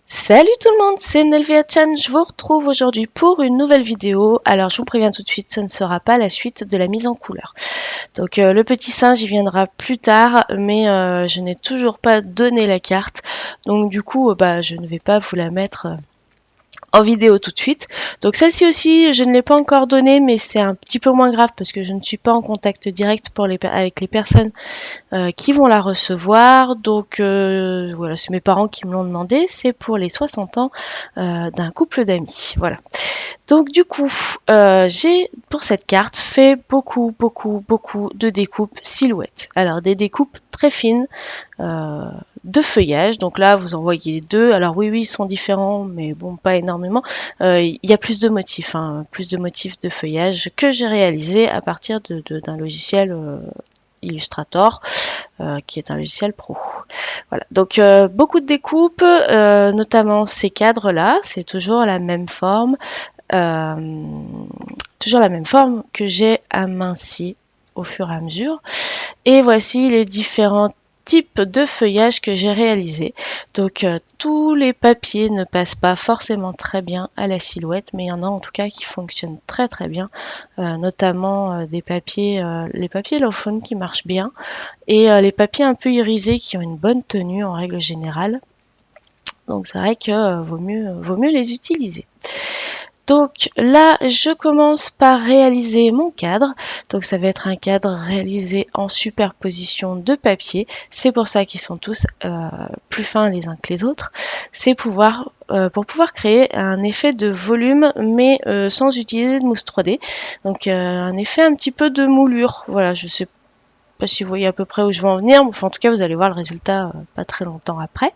Salut tout le monde, c'est Nelvia-chan, je vous retrouve aujourd'hui pour une nouvelle vidéo. Alors je vous préviens tout de suite, ce ne sera pas la suite de la mise en couleur. Donc le petit singe il viendra plus tard, mais je n'ai toujours pas donné la carte. Donc du coup, je ne vais pas vous la mettre en vidéo tout de suite. Donc celle-ci aussi, je ne l'ai pas encore donnée, mais c'est un petit peu moins grave parce que je ne suis pas en contact direct avec les personnes qui vont la recevoir. Donc voilà, c'est mes parents qui me l'ont demandé. C'est pour les 60 ans d'un couple d'amis. Voilà. Donc du coup, j'ai pour cette carte fait beaucoup de découpes silhouettes. Alors des découpes très fines de feuillage. Donc là, vous en voyez deux. Alors oui, ils sont différents, mais bon, pas énormément. Il y a plus de motifs, plus de motifs de feuillage que j'ai réalisé à partir d'un logiciel Illustrator, qui est un logiciel pro. Voilà, donc beaucoup de découpes, notamment ces cadres-là, c'est toujours la même forme, que j'ai aminci au fur et à mesure. Et voici les différents types de feuillage que j'ai réalisé. Donc tous les papiers ne passent pas forcément très bien à la silhouette, mais il y en a en tout cas qui fonctionnent très bien, notamment les papiers Lawfon qui marchent bien, et les papiers un peu irisés qui ont une bonne tenue en règle générale. Donc c'est vrai que vaut mieux les utiliser. Donc là, je commence par réaliser mon cadre. Donc ça va être un cadre réalisé en superposition de papier. C'est pour ça qu'ils sont tous plus fins les uns que les autres. C'est pour pouvoir créer un effet de volume, mais sans utiliser de mousse 3D. Donc un effet un petit peu de moulure. Voilà, je sais pas si vous voyez à peu près où je veux en venir. Enfin, en tout cas, vous allez voir le résultat pas très longtemps après.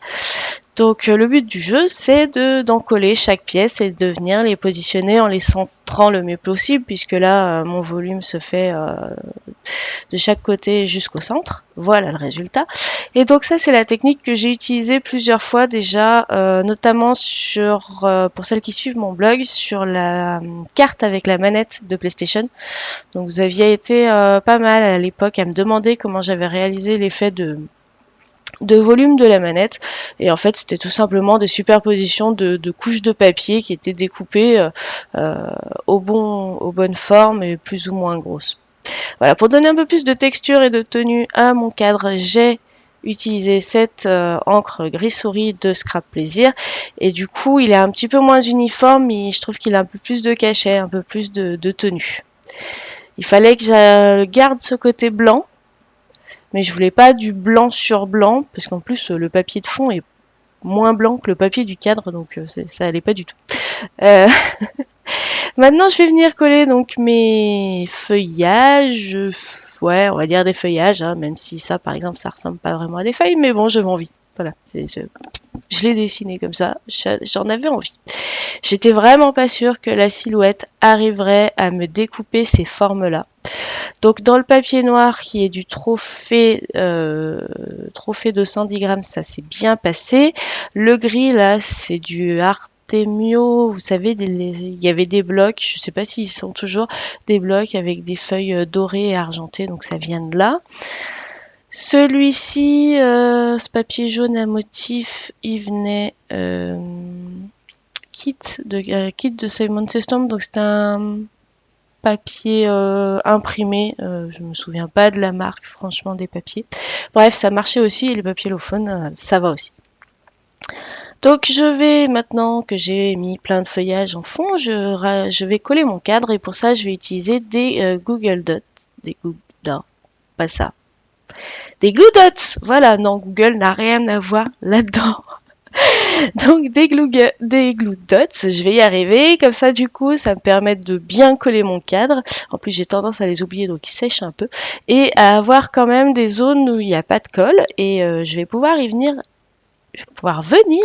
Donc le but du jeu, c'est d'en coller chaque pièce et de venir les positionner en les centrant le mieux possible, puisque là, mon volume se fait de chaque côté jusqu'au centre. Voilà le résultat. Et donc ça, c'est la technique que j'ai utilisée plusieurs fois déjà, notamment pour celles qui suivent mon blog, sur la carte avec la manette de PlayStation. Donc vous aviez été pas mal à l'époque à me demander comment j'avais réalisé l'effet de volume de la manette, et en fait c'était tout simplement des superpositions de couches de papier qui étaient découpées aux bonnes formes et plus ou moins grosses. Voilà, pour donner un peu plus de texture et de tenue à mon cadre, j'ai utilisé cette encre gris souris de Scrap Plaisir, et du coup il est un petit peu moins uniforme, mais je trouve qu'il a un peu plus de cachet, un peu plus de tenue. Il fallait que je garde ce côté blanc, mais je voulais pas du blanc sur blanc, parce qu'en plus le papier de fond est moins blanc que le papier du cadre, donc ça allait pas du tout. Maintenant je vais venir coller donc mes feuillages, ouais on va dire des feuillages, même si ça par exemple ça ressemble pas vraiment à des feuilles, mais bon j'avais envie, voilà, je l'ai dessiné comme ça, j'en avais envie. J'étais vraiment pas sûre que la silhouette arriverait à me découper ces formes-là. Donc dans le papier noir qui est du trophée de 110 grammes, ça s'est bien passé. Le gris là, c'est du Artemio, vous savez, il y avait des blocs, je sais pas s'ils sont toujours des blocs avec des feuilles dorées et argentées, donc ça vient de là. Celui-ci, ce papier jaune à motif, il venait kit de Simon Seston, donc c'est un papier imprimé, je me souviens pas de la marque franchement des papiers. Bref, ça marchait aussi, et les papiers Lawfon, ça va aussi. Donc je vais, maintenant que j'ai mis plein de feuillage en fond, je vais coller mon cadre, et pour ça je vais utiliser des Google Dots. Non, pas ça. Des Glue Dots. Voilà, non, Google n'a rien à voir là-dedans. Donc des glue dots, je vais y arriver, comme ça du coup ça me permet de bien coller mon cadre. En plus j'ai tendance à les oublier, donc ils sèchent un peu, et à avoir quand même des zones où il n'y a pas de colle, et je vais pouvoir venir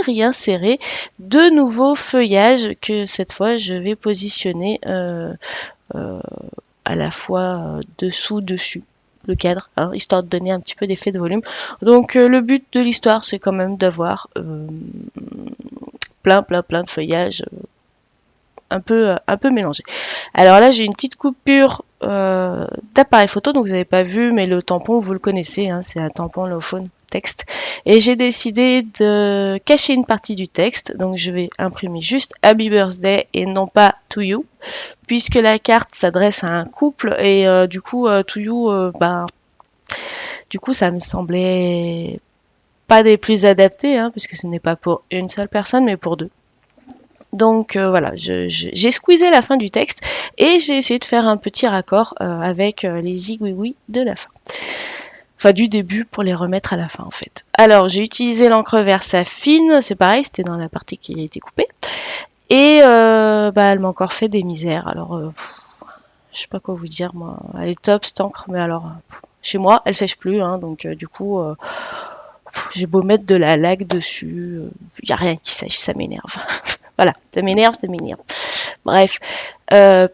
y insérer de nouveaux feuillages que cette fois je vais positionner à la fois dessus le cadre, histoire de donner un petit peu d'effet de volume. Donc le but de l'histoire, c'est quand même d'avoir plein de feuillages un peu mélangés. Alors là, j'ai une petite coupure d'appareil photo, donc vous n'avez pas vu, mais le tampon, vous le connaissez, c'est un tampon Lawfon texte. Et j'ai décidé de cacher une partie du texte, donc je vais imprimer juste Happy Birthday et non pas To You, puisque la carte s'adresse à un couple et du coup To You, du coup ça me semblait pas des plus adaptés, hein, puisque ce n'est pas pour une seule personne mais pour deux. Donc voilà, j'ai squeezé la fin du texte et j'ai essayé de faire un petit raccord avec les zigouiouis de la fin. Enfin du début pour les remettre à la fin en fait. Alors j'ai utilisé l'encre Versa fine, c'est pareil, c'était dans la partie qui a été coupée. Et elle m'a encore fait des misères. Alors je sais pas quoi vous dire moi, elle est top cette encre, mais alors chez moi elle sèche plus, hein, donc du coup j'ai beau mettre de la laque dessus, y a rien qui sèche, ça m'énerve. Voilà, ça m'énerve. Bref,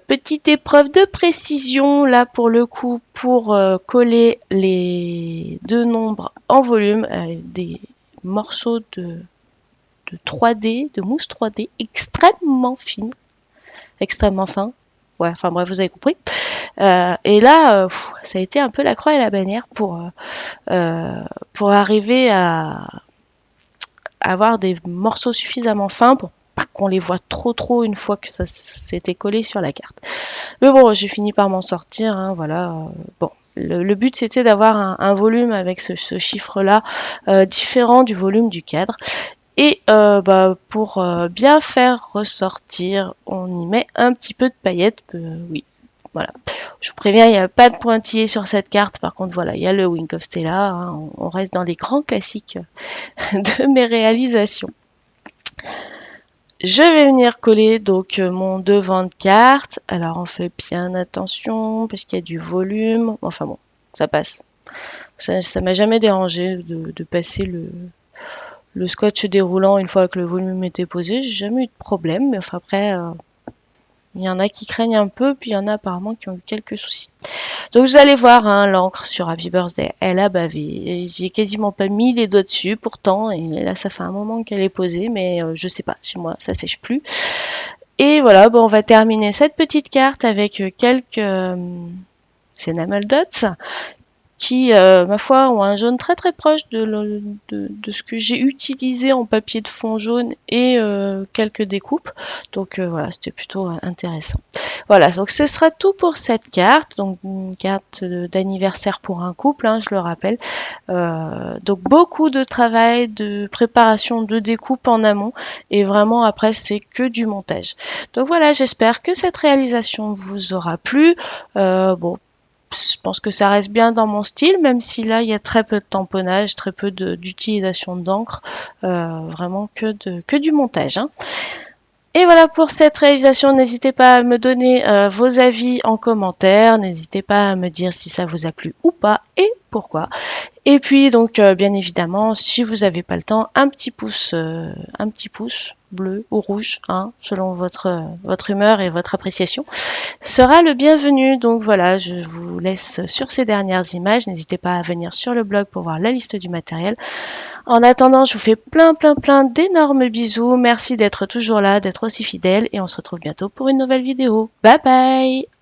petite épreuve de précision là pour le coup pour coller les deux nombres en volume, des morceaux de 3D, de mousse 3D extrêmement fine, extrêmement fin. Ouais, enfin bref, vous avez compris. Et là, ça a été un peu la croix et la bannière pour arriver à avoir des morceaux suffisamment fins pour pas qu'on les voit trop une fois que ça s'était collé sur la carte. Mais bon, j'ai fini par m'en sortir, hein, voilà. Bon, le but c'était d'avoir un volume avec ce chiffre-là différent du volume du cadre. Et pour bien faire ressortir, on y met un petit peu de paillettes, oui. Voilà. Je vous préviens, il n'y a pas de pointillés sur cette carte. Par contre, voilà, il y a le Wink of Stella. Hein, on reste dans les grands classiques de mes réalisations. Je vais venir coller donc mon devant de carte. Alors on fait bien attention parce qu'il y a du volume. Enfin bon, ça passe. Ça m'a jamais dérangé de passer le scotch déroulant une fois que le volume était posé. J'ai jamais eu de problème. Mais enfin après, il y en a qui craignent un peu, puis il y en a apparemment qui ont eu quelques soucis. Donc vous allez voir, hein, l'encre sur Happy Birthday, elle a bavé. J'ai quasiment pas mis les doigts dessus pourtant, et là ça fait un moment qu'elle est posée, mais je sais pas, chez moi ça sèche plus. Et voilà, bon, on va terminer cette petite carte avec quelques Enamel Dots qui, ma foi, ont un jaune très proche de ce que j'ai utilisé en papier de fond jaune et quelques découpes. Donc voilà, c'était plutôt intéressant. Voilà, donc ce sera tout pour cette carte. Donc une carte d'anniversaire pour un couple, hein, je le rappelle. Donc beaucoup de travail, de préparation, de découpe en amont. Et vraiment, après, c'est que du montage. Donc voilà, j'espère que cette réalisation vous aura plu. Bon, je pense que ça reste bien dans mon style, même si là il y a très peu de tamponnage, très peu d'utilisation d'encre, vraiment que du montage, hein. Et voilà pour cette réalisation, n'hésitez pas à me donner vos avis en commentaire, n'hésitez pas à me dire si ça vous a plu ou pas et pourquoi. Et puis donc bien évidemment, si vous n'avez pas le temps, un petit pouce bleu ou rouge, hein, selon votre humeur et votre appréciation, sera le bienvenu. Donc voilà, je vous laisse sur ces dernières images. N'hésitez pas à venir sur le blog pour voir la liste du matériel. En attendant, je vous fais plein d'énormes bisous. Merci d'être toujours là, d'être aussi fidèle et on se retrouve bientôt pour une nouvelle vidéo. Bye bye!